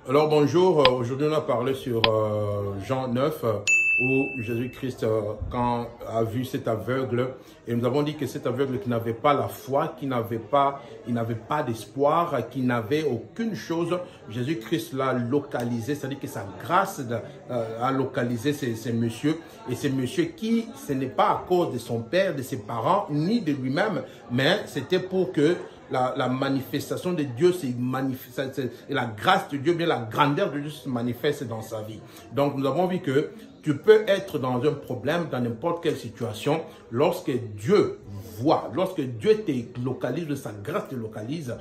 Alors bonjour, aujourd'hui on a parlé sur Jean 9 où Jésus-Christ quand a vu cet aveugle et nous avons dit que cet aveugle qui n'avait pas la foi, il n'avait pas d'espoir, qui n'avait aucune chose, Jésus-Christ l'a localisé, c'est-à-dire que sa grâce a localisé ces messieurs et ces messieurs qui, ce n'est pas à cause de son père, de ses parents, ni de lui-même, mais c'était pour que la manifestation de Dieu, et la grâce de Dieu, bien la grandeur de Dieu se manifeste dans sa vie. Donc nous avons vu que tu peux être dans un problème, dans n'importe quelle situation, lorsque Dieu voit, lorsque Dieu te localise, sa grâce te localise,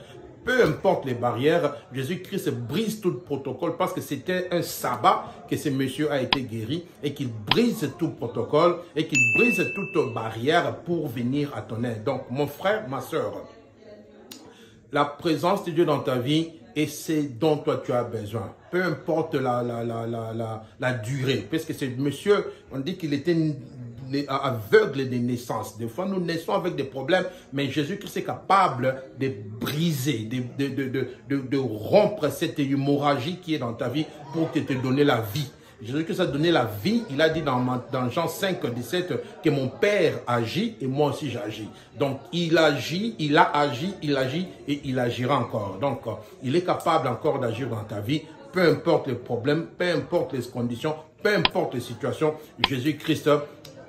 peu importe les barrières, Jésus-Christ brise tout le protocole parce que c'était un sabbat que ce monsieur a été guéri et qu'il brise tout protocole et qu'il brise toute barrière pour venir à ton aide. Donc mon frère, ma soeur, la présence de Dieu dans ta vie et c'est dont toi tu as besoin. Peu importe la durée. Parce que ce monsieur, on dit qu'il était aveugle de naissance. Des fois, nous naissons avec des problèmes, mais Jésus-Christ est capable de briser, de rompre cette hémorragie qui est dans ta vie pour te donner la vie. Jésus-Christ a donné la vie. Il a dit dans Jean 5, 17 que mon Père agit et moi aussi j'agis. Donc il agit, il a agi, il agit et il agira encore. Donc il est capable encore d'agir dans ta vie. Peu importe les problèmes, peu importe les conditions, peu importe les situations, Jésus-Christ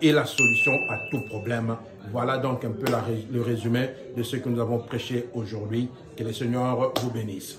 est la solution à tout problème. Voilà donc un peu le résumé de ce que nous avons prêché aujourd'hui. Que le Seigneur vous bénisse.